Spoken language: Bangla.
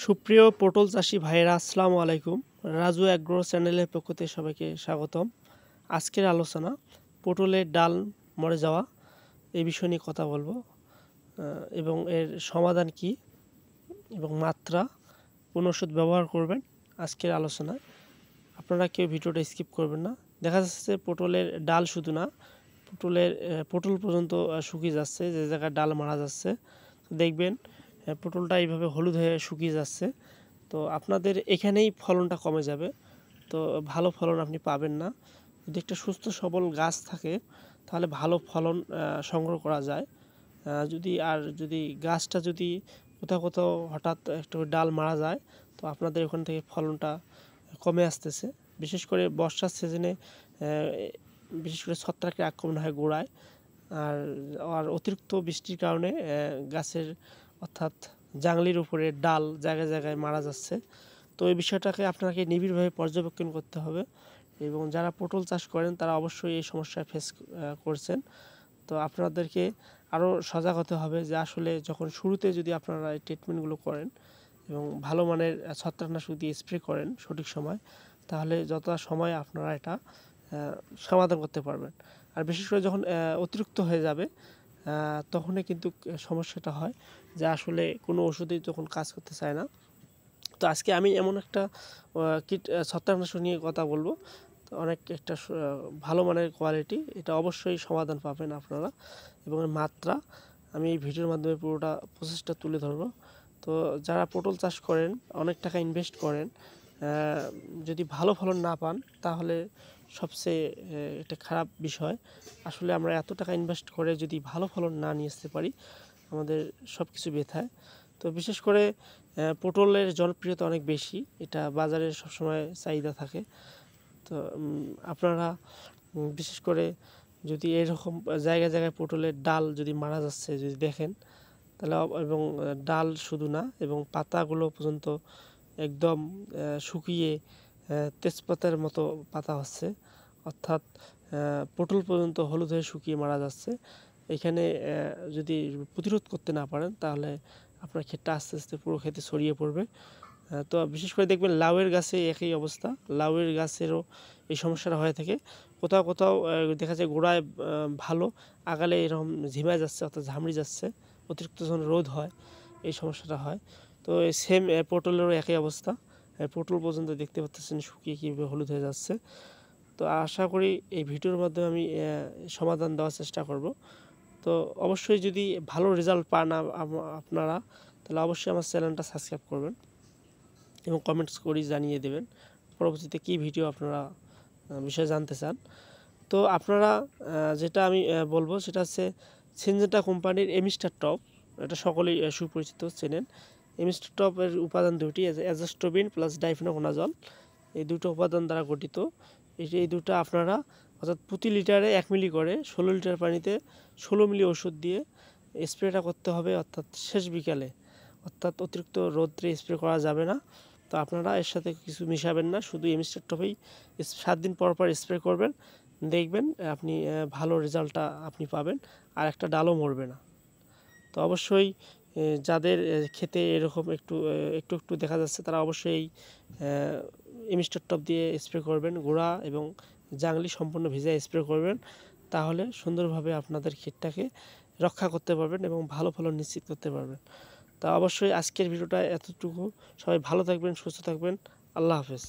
সুপ্রিয় পটল চাষি ভাইয়েরা, আসসালামু আলাইকুম। রাজু অ্যাগ্রো চ্যানেলের পক্ষ থেকে সবাইকে স্বাগতম। আজকের আলোচনা পটলের ডাল মরে যাওয়া এই বিষয় নিয়ে কথা বলবো, এবং এর সমাধান কি এবং মাত্রা, কোন ওষুধ ব্যবহার করবেন আজকের আলোচনায়। আপনারা কেউ ভিডিওটা স্কিপ করবেন না। দেখা যাচ্ছে পটলের ডাল শুধু না, পটল পর্যন্ত শুকিয়ে যাচ্ছে, যে জায়গায় ডাল মারা যাচ্ছে দেখবেন পটলটা এইভাবে হলুদ হয়ে শুকিয়ে যাচ্ছে। তো আপনাদের এখানেই ফলনটা কমে যাবে, তো ভালো ফলন আপনি পাবেন না। যদি একটা সুস্থ সবল গাছ থাকে তাহলে ভালো ফলন সংগ্রহ করা যায়। যদি গাছটা যদি কোথাও কোথাও হঠাৎ একটু ডাল মারা যায়, তো আপনাদের ওখান থেকে ফলনটা কমে আসতেছে। বিশেষ করে বর্ষার সিজনে বিশেষ করে ছত্রাকের আক্রমণ হয় গোড়ায়, আর আর অতিরিক্ত বৃষ্টির কারণে গাছের অর্থাৎ জাংলির উপরে ডাল জায়গায় জায়গায় মারা যাচ্ছে। তো এই বিষয়টাকে আপনাকে নিবিড়ভাবে পর্যবেক্ষণ করতে হবে, এবং যারা পটল চাষ করেন তারা অবশ্যই এই সমস্যায় ফেস করছেন। তো আপনাদেরকে আরও সজাগ হতে হবে যে আসলে যখন শুরুতে যদি আপনারা এই ট্রিটমেন্টগুলো করেন এবং ভালো মানের ছত্রাকনাশক দিয়ে স্প্রে করেন সঠিক সময়, তাহলে যতটা সময় আপনারা এটা সমাধান করতে পারবেন। আর বিশেষ করে যখন অতিরিক্ত হয়ে যাবে তখনই কিন্তু সমস্যাটা হয় যে আসলে কোনো ওষুধই তখন কাজ করতে চায় না। তো আজকে আমি এমন একটা ছত্রাকনাশক নিয়ে কথা বলবো, তো অনেক একটা ভালো মানের কোয়ালিটি, এটা অবশ্যই সমাধান পাবেন আপনারা, এবং এর মাত্রা আমি এই ভিডিওর মাধ্যমে পুরোটা প্রসেসটা তুলে ধরবো। তো যারা পটল চাষ করেন, অনেক টাকা ইনভেস্ট করেন, যদি ভালো ফলন না পান তাহলে সবচেয়ে এটা খারাপ বিষয়। আসলে আমরা এত টাকা ইনভেস্ট করে যদি ভালো ফলন না নিয়ে আসতে পারি, আমাদের সব কিছু বৃথায়। তো বিশেষ করে পটলের জনপ্রিয়তা অনেক বেশি, এটা বাজারে সবসময় চাহিদা থাকে। তো আপনারা বিশেষ করে যদি এরকম জায়গায় জায়গায় পটলের ডাল যদি মারা যাচ্ছে যদি দেখেন, তাহলে এবং ডাল শুধু না এবং পাতাগুলো পর্যন্ত একদম শুকিয়ে তেজপাতার মতো পাতা হচ্ছে, অর্থাৎ পটল পর্যন্ত হলুদ হয়ে শুকিয়ে মারা যাচ্ছে। এখানে যদি প্রতিরোধ করতে না পারেন তাহলে আপনার ক্ষেতটা আস্তে আস্তে পুরো ক্ষেতে ছড়িয়ে পড়বে। তো বিশেষ করে দেখবেন লাউয়ের গাছে একই অবস্থা, লাউয়ের গাছেরও এই সমস্যাটা হয়ে থাকে। কোথাও কোথাও দেখা যায় গোড়ায় ভালো, আগালে এরকম ঝিমায় যাচ্ছে অর্থাৎ ঝামড়ি যাচ্ছে, অতিরিক্ত যখন রোদ হয় এই সমস্যাটা হয়। তো সেম পটলেরও একই অবস্থা, পটল পর্যন্ত দেখতে পাচ্ছেন শুকিয়ে কীভাবে হলুদ হয়ে যাচ্ছে। তো আশা করি এই ভিডিওর মাধ্যমে আমি সমাধান দেওয়ার চেষ্টা করব। তো অবশ্যই যদি ভালো রেজাল্ট পান আপনারা, তাহলে অবশ্যই আমার চ্যানেলটা সাবস্ক্রাইব করবেন এবং কমেন্টস করে জানিয়ে দেবেন পরবর্তীতে কী ভিডিও আপনারা বিষয়ে জানতে চান। তো আপনারা যেটা আমি বলবো সেটা হচ্ছে সিনজেন্টা কোম্পানির এমিস্টার টপ, এটা সকলেই সুপরিচিত চেনেন। এমিস্টার টপের উপাদান দুটি, অ্যাজোস্টোবিন প্লাস ডাইফেনকোনাজল, এই দুটো উপাদান দ্বারা গঠিত। এই দুটো আপনারা অর্থাৎ প্রতি লিটারে 1 মিলি করে 16 লিটার পানিতে 16 মিলি ওষুধ দিয়ে স্প্রেটা করতে হবে, অর্থাৎ শেষ বিকালে, অর্থাৎ অতিরিক্ত রৌদ্রে স্প্রে করা যাবে না। তো আপনারা এর সাথে কিছু মিশাবেন না, শুধু এমিস্টার টপেই 7 দিন পর পর স্প্রে করবেন, দেখবেন আপনি ভালো রেজাল্টটা আপনি পাবেন, আর একটা ডালও মরবে না। তো অবশ্যই যাদের ক্ষেতে এরকম একটু একটু দেখা যাচ্ছে তারা অবশ্যই এমিস্টার টপ দিয়ে স্প্রে করবেন, গোড়া এবং জাংলি সম্পূর্ণ ভিজায় স্প্রে করবেন, তাহলে সুন্দরভাবে আপনাদের ক্ষেতটাকে রক্ষা করতে পারবেন এবং ভালো ফলন নিশ্চিত করতে পারবেন। তা অবশ্যই আজকের ভিডিওটা এতটুকু। সবাই ভালো থাকবেন, সুস্থ থাকবেন। আল্লাহ হাফেজ।